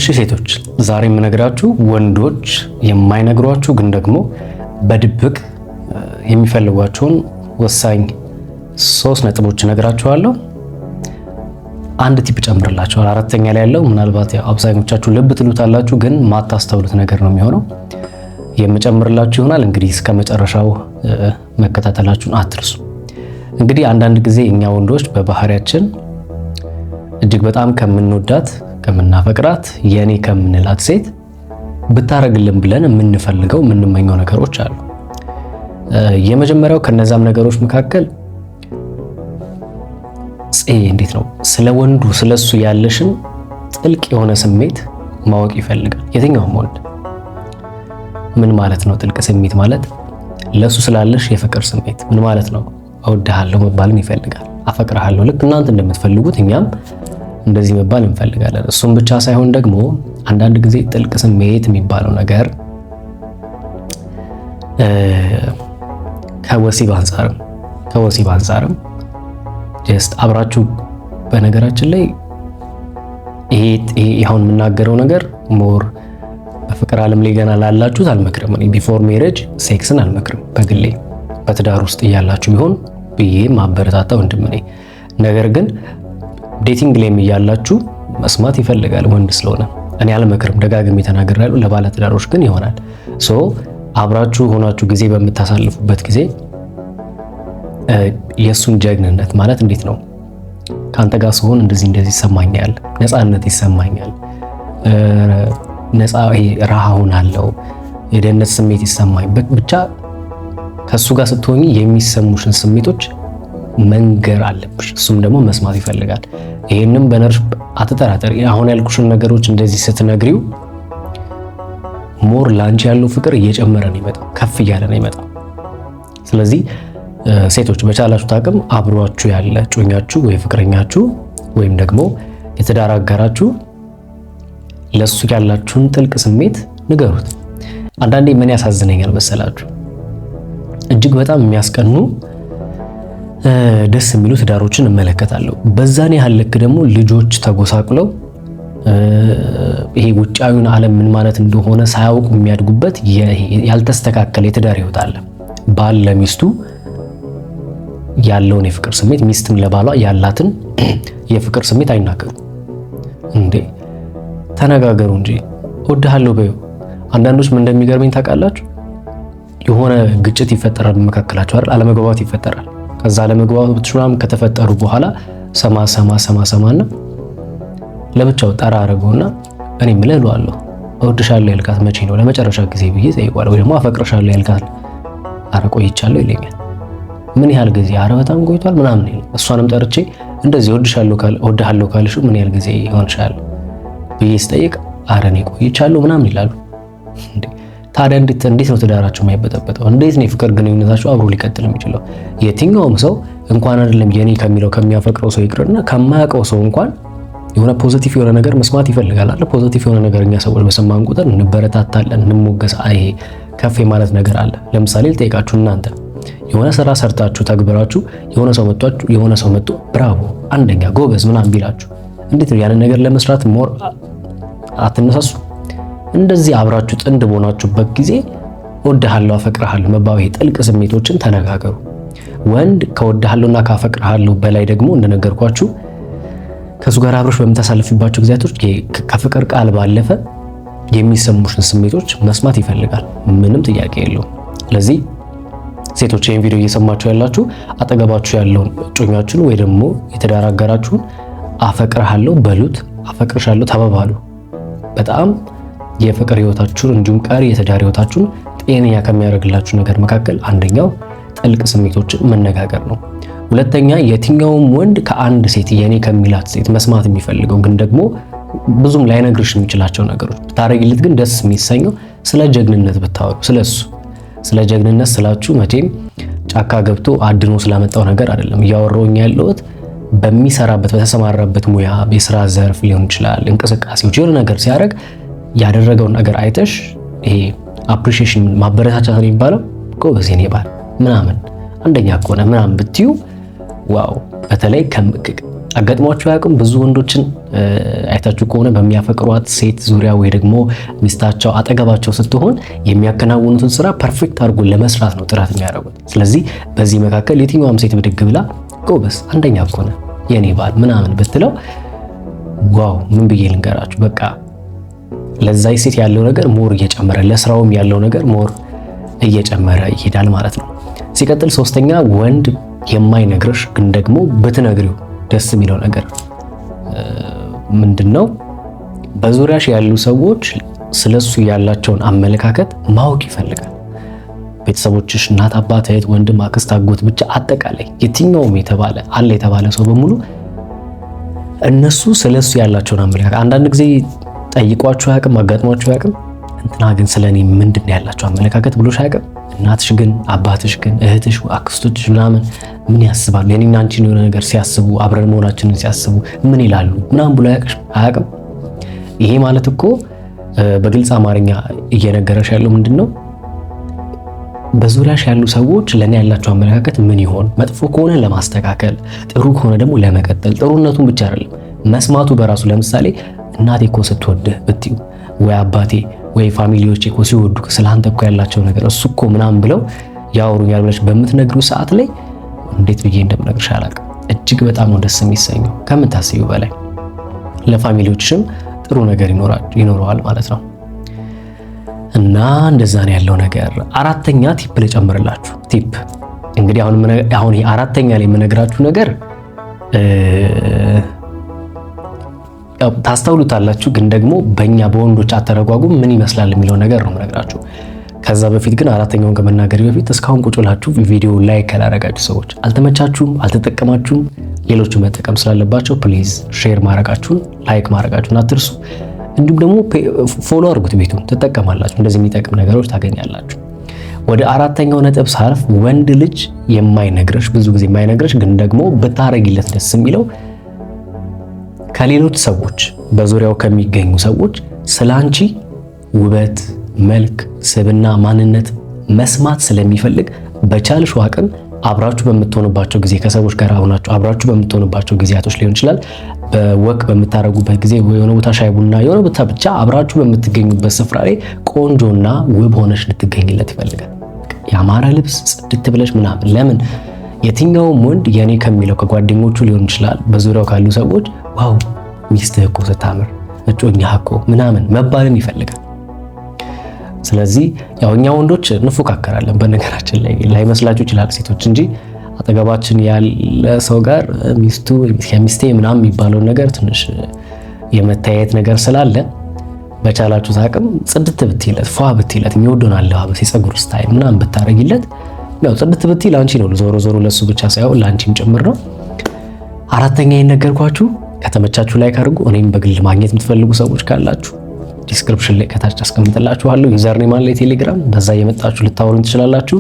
እሺ ሴቶች ዛሬ የምነግራችሁ ወንዶች የማይነግሯችሁ ግን ደግሞ በድብቅ የሚፈልጓቸውን ወሳኝ 3 ነጥቦች እነግራችኋለሁ። አንድ ቲፕ ጨምርላችኋል። አራተኛ ላይ ያለው ምናልባት አብዛኞቻችሁ ልብ ትሉታላችሁ ግን ማታስተውሉት ነገር ነው የሚሆነው። የምጨምርላችሁ ይሆናል። እንግዲህ እስከ መጨረሻው መከታተላችሁን አትርሱ። እንግዲህ አንዳንድ ጊዜ እኛ ወንዶች በባህሪያችን እጅግ በጣም ከምንወዳት ከምናፈቅራት የኔ ከምንላት ሴት ብታረግልን ብለን የምንፈልገው የምንመኘው ነገሮች አሉ። የመጀመሪያው ከነዛም ነገሮች መካከል እንዴት ነው ስለ ወንዱ ስለሱ ያለሽን ጥልቅ የሆነ ስሜት ማወቅ ይፈልጋል። የትኛውም ወንድ ምን ማለት ነው ጥልቅ ስሜት ማለት? ለሱ ስላለሽ የፍቅር ስሜት ምን ማለት ነው? እወድሃለሁ መባልን ይፈልጋል። አፈቅርሃለሁ ልክ እናንተ እንደምትፈልጉት እኛም እንደዚህ መባል እንፈልጋለን። እሱም ብቻ ሳይሆን ደግሞ አንዳንድ ጊዜ ጥልቅ ስሜት የሚባለው ነገር ከወሲብ አንፃርም ጀስት አብራችሁ በነገራችን ላይ ይሄ አሁን የምናገረው ነገር ሞር በፍቅር ዓለም ላይ ገና ላላችሁት አልመክርም። እኔ ቢፎር ሜሬጅ ሴክስን አልመክርም በግሌ በትዳር ውስጥ እያላችሁ ቢሆን ብዬ ማበረታታ ወንድም ነኝ። ነገር ግን ዴቲንግ ላይ እያላችሁ መስማት ይፈልጋል ወንድ ስለሆነ እኔ አልመክርም፣ ደጋግሜ ተናግሬያለሁ። ለባለ ትዳሮች ግን ይሆናል። ሶ አብራችሁ ሆናችሁ ጊዜ በምታሳልፉበት ጊዜ የሱን ጀግንነት ማለት እንዴት ነው? ካንተ ጋር ስሆን እንደዚህ ይሰማኛል፣ ነፃነት ይሰማኛል፣ ነፃ ራሃ ሆናለሁ፣ የደህንነት ስሜት ይሰማኝ። ብቻ ከሱ ጋር ስትሆኚ የሚሰሙሽን ስሜቶች መንገር አለብሽ። እሱም ደግሞ መስማት ይፈልጋል። ይሄንም በነርሽ አትጠራጠሪ። አሁን ያልኩሽን ነገሮች እንደዚህ ስትነግሪው ሞር ላንቺ ያለው ፍቅር እየጨመረ ነው ይመጣው፣ ከፍ እያለ ነው ይመጣው። ስለዚህ ሴቶች በቻላችሁት አቅም አብሯችሁ ያለ ጮኛችሁ ወይ ፍቅረኛችሁ ወይም ደግሞ የትዳር አጋራችሁ ለሱ ያላችሁን ጥልቅ ስሜት ንገሩት። አንዳንዴ ምን ያሳዝነኛል መሰላችሁ? እጅግ በጣም የሚያስቀኑ ደስ የሚሉ ትዳሮችን እመለከታለሁ። በዛን ያህል ልክ ደግሞ ልጆች ተጎሳቁለው ይሄ ውጫዊውን ዓለም ምን ማለት እንደሆነ ሳያውቁ የሚያድጉበት ያልተስተካከለ የትዳር ህይወት አለ። ባል ለሚስቱ ያለውን የፍቅር ስሜት ሚስትም ለባሏ ያላትን የፍቅር ስሜት አይናገሩ እንዴ! ተነጋገሩ እንጂ እወድሃለሁ በይው። አንዳንዶች ምን እንደሚገርመኝ ታውቃላችሁ? የሆነ ግጭት ይፈጠራል በመካከላቸው አይደል? አለመግባባት ይፈጠራል። ከዛ አለመግባባቶች ምናምን ከተፈጠሩ በኋላ ሰማና ለብቻው ጠራ አረገውና እኔ ምን እለዋለሁ? እወድሻለሁ ያልካት መቼ ነው ለመጨረሻ ጊዜ ብዬ ጠይቋለሁ። ወይ ደግሞ አፈቅርሻለሁ ያልካት አረ ቆይቻለሁ ይለኛል። ምን ያህል ጊዜ? አረ በጣም ቆይቷል ምናምን ይላል። እሷንም ጠርቼ እንደዚህ እወድሃለሁ ካልሽ ምን ያህል ጊዜ ይሆንሻል ብዬ ስጠይቅ አረ እኔ ቆይቻለሁ ምናምን ይላሉ። ታዲያ እንዴት ነው ትዳራችሁ የማይበጠበጠው? እንዴት ነው የፍቅር ግንኙነታችሁ አብሮ ሊቀጥል የሚችለው? የትኛውም ሰው እንኳን አይደለም የኔ ከሚለው ከሚያፈቅረው ሰው ይቅርና ከማያውቀው ሰው እንኳን የሆነ ፖዚቲቭ የሆነ ነገር መስማት ይፈልጋል አይደል? ፖዚቲቭ የሆነ ነገር እኛ ሰዎች በሰማን ቁጥር እንበረታታለን፣ እንሞገስ፣ ይሄ ከፍ ማለት ነገር አለ። ለምሳሌ ልጠይቃችሁ፣ እናንተ የሆነ ስራ ሰርታችሁ ተግብራችሁ የሆነ ሰው መጥቶ ብራቮ አንደኛ ጎበዝ ምናምን ቢላችሁ እንዴት ነው ያንን ነገር ለመስራት ሞር አትነሳሱ? እንደዚህ አብራችሁ ጥንድ በሆናችሁበት ጊዜ እወድሃለሁ አፈቅርሃለሁ መባው ጥልቅ ስሜቶችን ተነጋገሩ። ወንድ ከእወድሃለሁና ካፈቅርሃለሁ በላይ ደግሞ እንደነገርኳችሁ ከሱ ጋር አብሮሽ በምታሳልፊባቸው ጊዜያቶች ከፍቅር ቃል ባለፈ የሚሰሙሽን ስሜቶች መስማት ይፈልጋል። ምንም ጥያቄ የለውም። ለዚህ ሴቶች ይህን ቪዲዮ እየሰማችሁ ያላችሁ አጠገባችሁ ያለውን እጮኛችሁን ወይ ደግሞ የትዳር አጋራችሁን አፈቅርሃለሁ በሉት፣ አፈቅርሻለሁ ተባባሉ። በጣም የፍቅር ህይወታችሁን እንዲሁም ቀሪ የትዳር ህይወታችሁን ጤነኛ ከሚያደርግላችሁ ነገር መካከል አንደኛው ጥልቅ ስሜቶችን መነጋገር ነው። ሁለተኛ የትኛውም ወንድ ከአንድ ሴት የኔ ከሚላት ሴት መስማት የሚፈልገው ግን ደግሞ ብዙም ላይነግርሽ የሚችላቸው ነገሮች ብታረጊለት ግን ደስ የሚሰኘው ስለ ጀግንነት ብታወሩ። ስለ ጀግንነት ስላችሁ መቼም ጫካ ገብቶ አድኖ ስላመጣው ነገር አይደለም እያወራሁኝ ያለሁት። በሚሰራበት በተሰማራበት ሙያ የስራ ዘርፍ ሊሆን ይችላል፣ እንቅስቃሴዎች የሆነ ነገር ሲያደርግ ያደረገውን ነገር አይተሽ ይሄ አፕሪሺዬሽን ማበረታቻ ነው የሚባለው። ጎበዝ የኔ ባል ምናምን አንደኛ ከሆነ ምናምን ብትዩ ዋው። በተለይ አጋጥሟችሁ ያውቅም? ብዙ ወንዶችን አይታችሁ ከሆነ በሚያፈቅሯት ሴት ዙሪያ ወይ ደግሞ ሚስታቸው አጠገባቸው ስትሆን የሚያከናውኑትን ስራ ፐርፌክት አድርጎ ለመስራት ነው ጥረት የሚያደርጉት። ስለዚህ በዚህ መካከል የትኛውም ሴት ብድግ ብላ ጎበስ አንደኛ እኮ ነህ የኔ ባል ምናምን ብትለው ዋው ምን ብዬ ልንገራችሁ፣ በቃ ለዛይ ሴት ያለው ነገር ሞር እየጨመረ ለስራውም ያለው ነገር ሞር እየጨመረ ይሄዳል ማለት ነው። ሲቀጥል ሶስተኛ ወንድ የማይነግርሽ ግን ደግሞ ብትነግሪው ደስ የሚለው ነገር ምንድነው? በዙሪያሽ ያሉ ሰዎች ስለሱ ያላቸውን አመለካከት ማወቅ ይፈልጋል። ቤተሰቦችሽ፣ እናት፣ አባት፣ እህት፣ ወንድም፣ አክስት፣ አጎት ብቻ አጠቃላይ የትኛውም የተባለ ሰው በሙሉ እነሱ ስለሱ ያላቸውን አመለካከት አንዳንድ ጊዜ ጠይቋችሁ አያውቅም? አጋጥሟችሁ አያውቅም? እንትና ግን ስለኔ ምንድነው ያላቸው አመለካከት ብሎሽ አያውቅም? እናትሽ ግን አባትሽ ግን እህትሽ አክስቶችሽ ምናምን ምን ያስባሉ? የኔና አንቺን የሆነ ነገር ሲያስቡ አብረን መሆናችንን ሲያስቡ ምን ይላሉ ምናምን ብሎ አያውቅም? ይሄ ማለት እኮ በግልጽ አማርኛ እየነገረሽ ያለው ምንድነው? በዙሪያሽ ያሉ ሰዎች ለኔ ያላቸው አመለካከት ምን ይሆን? መጥፎ ከሆነ ለማስተካከል፣ ጥሩ ከሆነ ደግሞ ለመቀጠል። ጥሩነቱን ብቻ አይደለም መስማቱ በራሱ ለምሳሌ እናቴ እኮ ስትወድህ ብትዩ ወይ አባቴ ወይ ፋሚሊዎች እኮ ሲወዱ ስለአንተ እኮ ያላቸው ነገር እሱ እኮ ምናምን ብለው ያወሩኛል ብለሽ በምትነግሪው ሰዓት ላይ እንዴት ብዬ እንደምነግርሽ አላውቅም። እጅግ በጣም ነው ደስ የሚሰኘው ከምታስቢው በላይ። ለፋሚሊዎችሽም ጥሩ ነገር ይኖረዋል ማለት ነው። እና እንደዛ ነው ያለው ነገር። አራተኛ ቲፕ ልጨምርላችሁ። ቲፕ እንግዲህ አሁን አራተኛ ላይ የምነግራችሁ ነገር ታስተውሉታላችሁ፣ ግን ደግሞ በእኛ በወንዶች አተረጓጉም ምን ይመስላል የሚለው ነገር ነው የምነግራችሁ። ከዛ በፊት ግን አራተኛውን ከመናገር በፊት እስካሁን ቁጭ ብላችሁ ቪዲዮ ላይክ ካላረጋችሁ ሰዎች አልተመቻችሁም፣ አልተጠቀማችሁም፣ ሌሎቹ መጠቀም ስላለባቸው ፕሊዝ ሼር ማድረጋችሁን ላይክ ማድረጋችሁን አትርሱ። እንዲሁም ደግሞ ፎሎ አድርጉት፣ ቤቱን ትጠቀማላችሁ፣ እንደዚህ የሚጠቅም ነገሮች ታገኛላችሁ። ወደ አራተኛው ነጥብ ሳልፍ ወንድ ልጅ የማይነግርሽ ብዙ ጊዜ የማይነግርሽ ግን ደግሞ ብታረጊለት ደስ የሚለው ከሌሎች ሰዎች በዙሪያው ከሚገኙ ሰዎች ስላንቺ ውበት፣ መልክ፣ ስብና፣ ማንነት መስማት ስለሚፈልግ በቻልሽው አቅም አብራችሁ በምትሆኑባቸው ጊዜ ከሰዎች ጋር ሆናችሁ አብራችሁ በምትሆኑባቸው ጊዜያቶች ሊሆን ይችላል፣ በወቅ በምታረጉበት ጊዜ የሆነ ቦታ ሻይ ቡና የሆነ ቦታ ብቻ አብራችሁ በምትገኙበት ስፍራ ላይ ቆንጆና ውብ ሆነሽ ልትገኝለት ይፈልጋል። ያማረ ልብስ ጽድት ብለሽ ምናምን። ለምን የትኛውም ወንድ የኔ ከሚለው ከጓደኞቹ ሊሆን ይችላል በዙሪያው ካሉ ሰዎች ዋው ሚስትህ እኮ ስታምር፣ እጮኛህ እኮ ምናምን መባልን ይፈልጋል። ስለዚህ ያው እኛ ወንዶች እንፎካከራለን። በነገራችን ላይ ላይመስላችሁ ይችላል ሴቶች እንጂ አጠገባችን ያለ ሰው ጋር ሚስቱ የሚስቴ ምናምን የሚባለው ነገር ትንሽ የመታየት ነገር ስላለ በቻላችሁ አቅም ጽድት ብትይለት፣ ፏ ብትይለት፣ የሚወደውን አለባበስ፣ የፀጉር ስታይል ምናምን ብታረጊለት ያው ጽድት ብትይል አንቺ ነው ዞሮ ለሱ ብቻ ሳይሆን ለአንቺም ጭምር ነው። አራተኛ የነገርኳችሁ ከተመቻችሁ ላይክ አድርጉ። እኔም በግል ማግኘት የምትፈልጉ ሰዎች ካላችሁ ዲስክሪፕሽን ላይ ከታች አስቀምጥላችኋለሁ። ዩዘርኔም አለ ቴሌግራም፣ በዛ የመጣችሁ ልታወሩን ትችላላችሁ።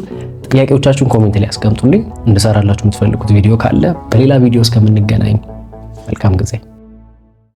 ጥያቄዎቻችሁን ኮሜንት ላይ አስቀምጡልኝ። እንድሰራላችሁ የምትፈልጉት ቪዲዮ ካለ በሌላ ቪዲዮ እስከምንገናኝ መልካም ጊዜ